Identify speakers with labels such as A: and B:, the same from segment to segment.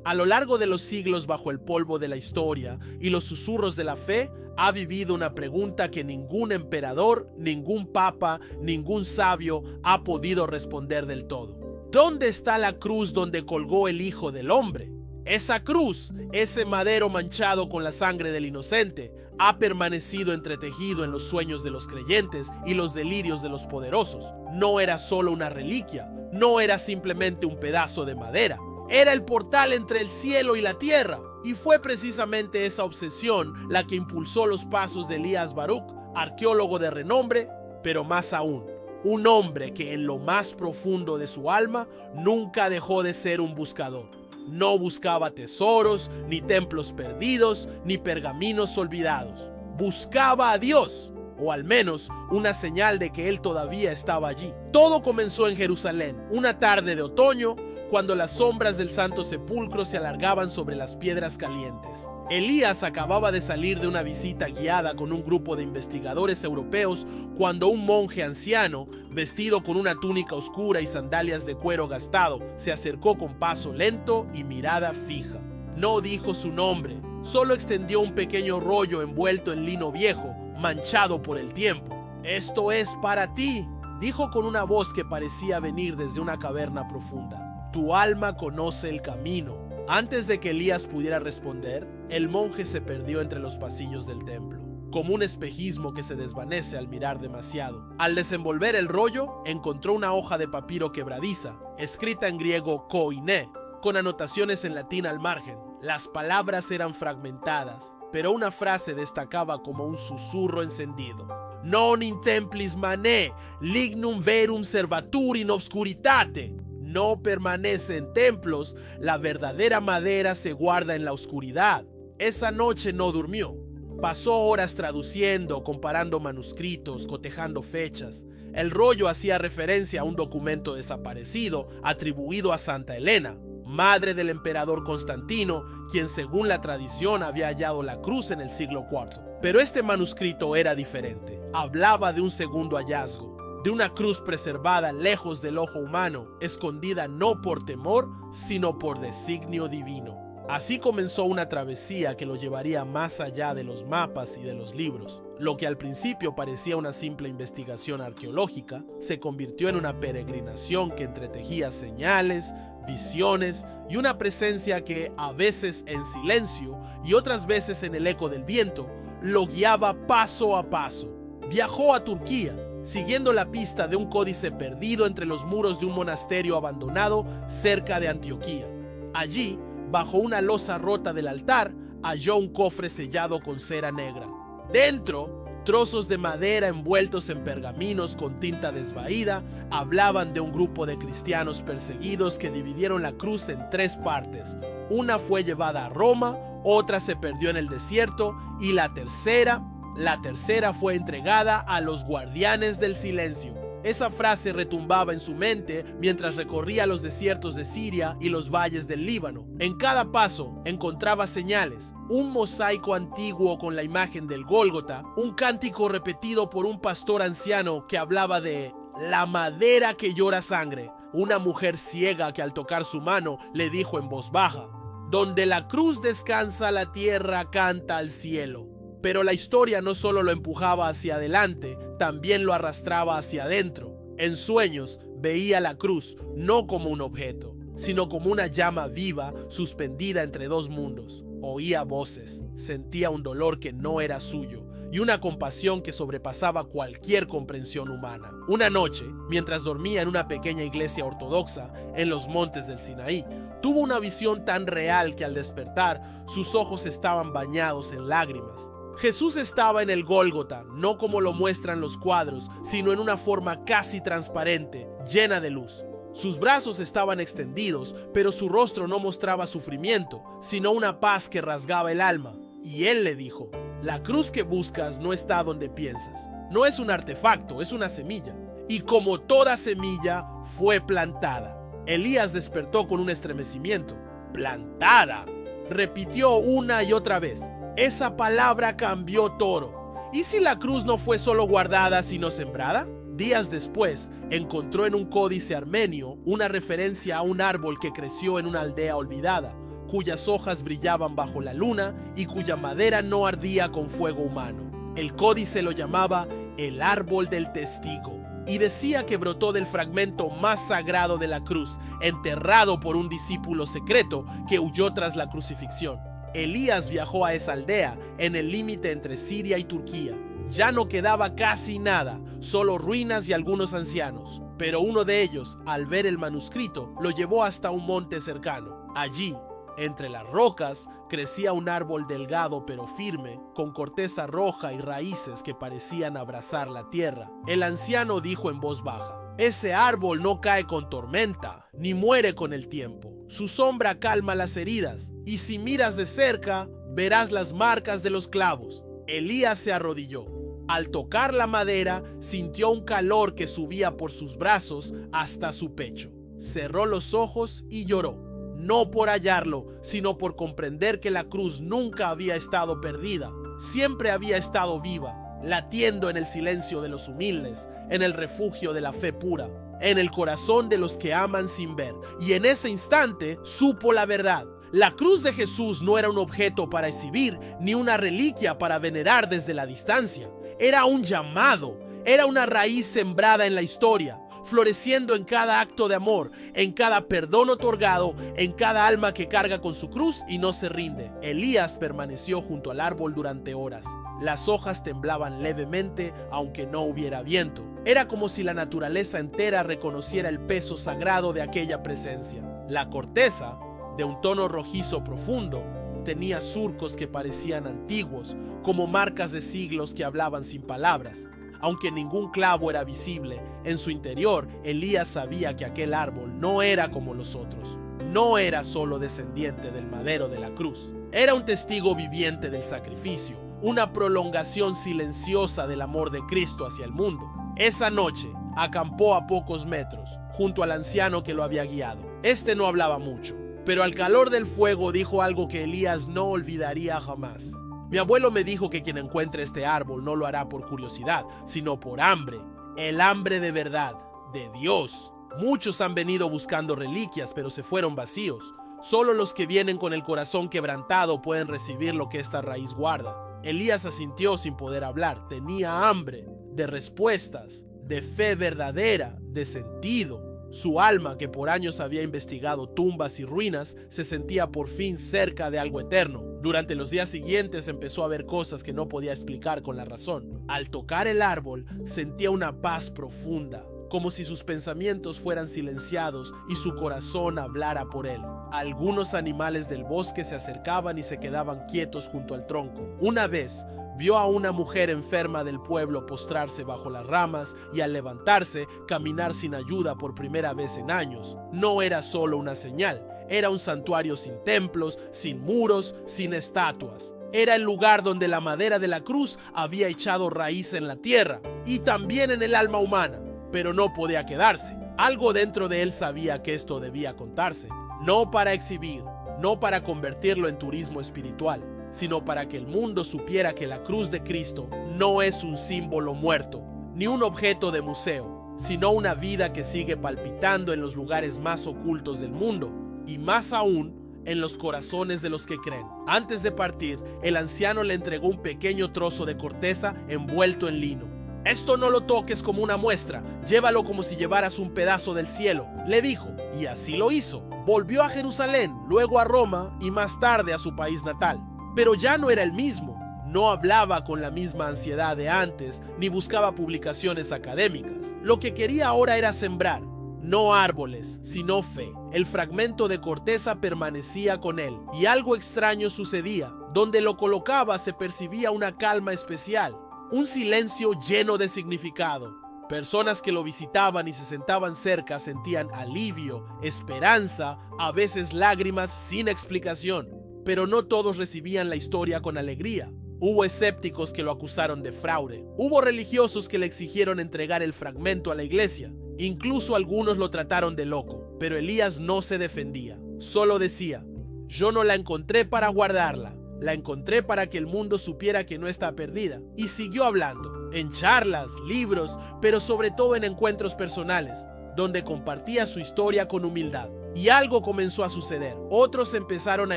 A: A lo largo de los siglos, bajo el polvo de la historia y los susurros de la fe, ha vivido una pregunta que ningún emperador, ningún papa, ningún sabio ha podido responder del todo. ¿Dónde está la cruz donde colgó el Hijo del Hombre? Esa cruz, ese madero manchado con la sangre del inocente, ha permanecido entretejido en los sueños de los creyentes y los delirios de los poderosos. No era solo una reliquia, no era simplemente un pedazo de madera. Era el portal entre el cielo y la tierra, y fue precisamente esa obsesión la que impulsó los pasos de Elías Baruch, arqueólogo de renombre, pero más aún, un hombre que en lo más profundo de su alma nunca dejó de ser un buscador. No buscaba tesoros, ni templos perdidos, ni pergaminos olvidados. Buscaba a Dios, o al menos una señal de que Él todavía estaba allí. Todo comenzó en Jerusalén, una tarde de otoño, cuando las sombras del Santo Sepulcro se alargaban sobre las piedras calientes. Elías acababa de salir de una visita guiada con un grupo de investigadores europeos cuando un monje anciano, vestido con una túnica oscura y sandalias de cuero gastado, se acercó con paso lento y mirada fija. No dijo su nombre, solo extendió un pequeño rollo envuelto en lino viejo, manchado por el tiempo. «Esto es para ti», dijo con una voz que parecía venir desde una caverna profunda. «Tu alma conoce el camino». Antes de que Elías pudiera responder, el monje se perdió entre los pasillos del templo, como un espejismo que se desvanece al mirar demasiado. Al desenvolver el rollo, encontró una hoja de papiro quebradiza, escrita en griego koiné, con anotaciones en latín al margen. Las palabras eran fragmentadas, pero una frase destacaba como un susurro encendido. «Non in templis mané, lignum verum servatur in obscuritate». No permanece en templos, la verdadera madera se guarda en la oscuridad. Esa noche no durmió. Pasó horas traduciendo, comparando manuscritos, cotejando fechas. El rollo hacía referencia a un documento desaparecido atribuido a Santa Elena, madre del emperador Constantino, quien según la tradición había hallado la cruz en el siglo IV. Pero este manuscrito era diferente. Hablaba de un segundo hallazgo, de una cruz preservada lejos del ojo humano, escondida no por temor, sino por designio divino. Así comenzó una travesía que lo llevaría más allá de los mapas y de los libros. Lo que al principio parecía una simple investigación arqueológica, se convirtió en una peregrinación que entretejía señales, visiones y una presencia que, a veces en silencio y otras veces en el eco del viento, lo guiaba paso a paso. Viajó a Turquía, siguiendo la pista de un códice perdido entre los muros de un monasterio abandonado cerca de Antioquía. Allí, bajo una losa rota del altar, halló un cofre sellado con cera negra. Dentro, trozos de madera envueltos en pergaminos con tinta desvaída hablaban de un grupo de cristianos perseguidos que dividieron la cruz en 3 partes. Una fue llevada a Roma, otra se perdió en el desierto y la tercera fue entregada a los guardianes del silencio. Esa frase retumbaba en su mente mientras recorría los desiertos de Siria y los valles del Líbano. En cada paso encontraba señales, un mosaico antiguo con la imagen del Gólgota, un cántico repetido por un pastor anciano que hablaba de la madera que llora sangre, una mujer ciega que al tocar su mano le dijo en voz baja: «Donde la cruz descansa, la tierra canta al cielo». Pero la historia no solo lo empujaba hacia adelante, también lo arrastraba hacia adentro. En sueños veía la cruz no como un objeto, sino como una llama viva suspendida entre 2 mundos. Oía voces, sentía un dolor que no era suyo y una compasión que sobrepasaba cualquier comprensión humana. Una noche, mientras dormía en una pequeña iglesia ortodoxa en los montes del Sinaí, tuvo una visión tan real que al despertar sus ojos estaban bañados en lágrimas. Jesús estaba en el Gólgota, no como lo muestran los cuadros, sino en una forma casi transparente, llena de luz. Sus brazos estaban extendidos, pero su rostro no mostraba sufrimiento, sino una paz que rasgaba el alma. Y él le dijo: «La cruz que buscas no está donde piensas. No es un artefacto, es una semilla. Y como toda semilla, fue plantada». Elías despertó con un estremecimiento. «¿Plantada?», repitió una y otra vez. Esa palabra cambió todo. ¿Y si la cruz no fue solo guardada, sino sembrada? Días después, encontró en un códice armenio una referencia a un árbol que creció en una aldea olvidada, cuyas hojas brillaban bajo la luna y cuya madera no ardía con fuego humano. El códice lo llamaba el árbol del testigo y decía que brotó del fragmento más sagrado de la cruz, enterrado por un discípulo secreto que huyó tras la crucifixión. Elías viajó a esa aldea en el límite entre Siria y Turquía. Ya no quedaba casi nada, solo ruinas y algunos ancianos. Pero uno de ellos, al ver el manuscrito, lo llevó hasta un monte cercano. Allí, entre las rocas, crecía un árbol delgado pero firme, con corteza roja y raíces que parecían abrazar la tierra. El anciano dijo en voz baja: «Ese árbol no cae con tormenta, ni muere con el tiempo. Su sombra calma las heridas, y si miras de cerca, verás las marcas de los clavos». Elías se arrodilló. Al tocar la madera, sintió un calor que subía por sus brazos hasta su pecho. Cerró los ojos y lloró. No por hallarlo, sino por comprender que la cruz nunca había estado perdida. Siempre había estado viva, latiendo en el silencio de los humildes, en el refugio de la fe pura, en el corazón de los que aman sin ver. Y en ese instante supo la verdad. La cruz de Jesús no era un objeto para exhibir, ni una reliquia para venerar desde la distancia. Era un llamado, era una raíz sembrada en la historia, floreciendo en cada acto de amor, en cada perdón otorgado, en cada alma que carga con su cruz y no se rinde. Elías permaneció junto al árbol durante horas. Las hojas temblaban levemente, aunque no hubiera viento. Era como si la naturaleza entera reconociera el peso sagrado de aquella presencia. La corteza, de un tono rojizo profundo, tenía surcos que parecían antiguos, como marcas de siglos que hablaban sin palabras. Aunque ningún clavo era visible, en su interior Elías sabía que aquel árbol no era como los otros. No era solo descendiente del madero de la cruz. Era un testigo viviente del sacrificio, una prolongación silenciosa del amor de Cristo hacia el mundo. Esa noche acampó a pocos metros, junto al anciano que lo había guiado. Este no hablaba mucho, pero al calor del fuego dijo algo que Elías no olvidaría jamás. Mi abuelo me dijo que quien encuentre este árbol no lo hará por curiosidad, sino por hambre. El hambre de verdad, de Dios. Muchos han venido buscando reliquias, pero se fueron vacíos. Solo los que vienen con el corazón quebrantado pueden recibir lo que esta raíz guarda. Elías asintió sin poder hablar. Tenía hambre de respuestas, de fe verdadera, de sentido. Su alma, que por años había investigado tumbas y ruinas, se sentía por fin cerca de algo eterno. Durante los días siguientes empezó a ver cosas que no podía explicar con la razón. Al tocar el árbol, sentía una paz profunda, como si sus pensamientos fueran silenciados y su corazón hablara por él. Algunos animales del bosque se acercaban y se quedaban quietos junto al tronco. Una vez, vio a una mujer enferma del pueblo postrarse bajo las ramas y al levantarse, caminar sin ayuda por primera vez en años. No era solo una señal, era un santuario sin templos, sin muros, sin estatuas. Era el lugar donde la madera de la cruz había echado raíz en la tierra y también en el alma humana, pero no podía quedarse. Algo dentro de él sabía que esto debía contarse, no para exhibir, no para convertirlo en turismo espiritual, sino para que el mundo supiera que la cruz de Cristo no es un símbolo muerto, ni un objeto de museo, sino una vida que sigue palpitando en los lugares más ocultos del mundo, y más aún en los corazones de los que creen. Antes de partir, el anciano le entregó un pequeño trozo de corteza envuelto en lino. «Esto no lo toques como una muestra, llévalo como si llevaras un pedazo del cielo», le dijo, y así lo hizo. Volvió a Jerusalén, luego a Roma y más tarde a su país natal. Pero ya no era el mismo. No hablaba con la misma ansiedad de antes, ni buscaba publicaciones académicas. Lo que quería ahora era sembrar, no árboles, sino fe. El fragmento de corteza permanecía con él, y algo extraño sucedía. Donde lo colocaba se percibía una calma especial, un silencio lleno de significado. Personas que lo visitaban y se sentaban cerca sentían alivio, esperanza, a veces lágrimas sin explicación. Pero no todos recibían la historia con alegría. Hubo escépticos que lo acusaron de fraude. Hubo religiosos que le exigieron entregar el fragmento a la iglesia. Incluso algunos lo trataron de loco. Pero Elías no se defendía. Solo decía: «Yo no la encontré para guardarla. La encontré para que el mundo supiera que no está perdida». Y siguió hablando. En charlas, libros, pero sobre todo en encuentros personales, donde compartía su historia con humildad. Y algo comenzó a suceder. Otros empezaron a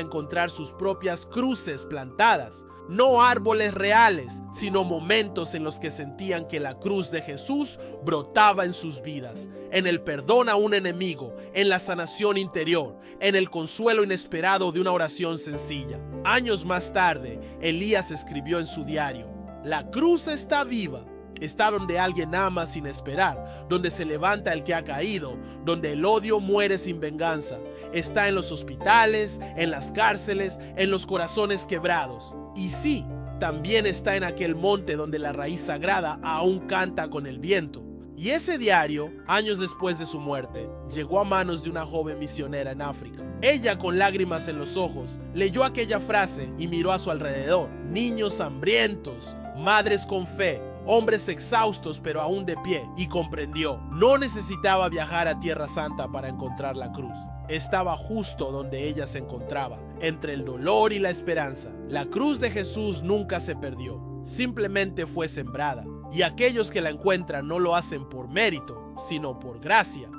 A: encontrar sus propias cruces plantadas. No árboles reales, sino momentos en los que sentían que la cruz de Jesús brotaba en sus vidas, en el perdón a un enemigo, en la sanación interior, en el consuelo inesperado de una oración sencilla. Años más tarde, Elías escribió en su diario: "La cruz está viva". Está donde alguien ama sin esperar, donde se levanta el que ha caído, donde el odio muere sin venganza. Está en los hospitales, en las cárceles, en los corazones quebrados. Y sí, también está en aquel monte donde la raíz sagrada aún canta con el viento. Y ese diario, años después de su muerte, llegó a manos de una joven misionera en África. Ella, con lágrimas en los ojos, leyó aquella frase y miró a su alrededor. Niños hambrientos, madres con fe, hombres exhaustos pero aún de pie, y comprendió. No necesitaba viajar a Tierra Santa para encontrar la cruz. Estaba justo donde ella se encontraba, entre el dolor y la esperanza. La cruz de Jesús nunca se perdió, simplemente fue sembrada. Y aquellos que la encuentran no lo hacen por mérito, sino por gracia.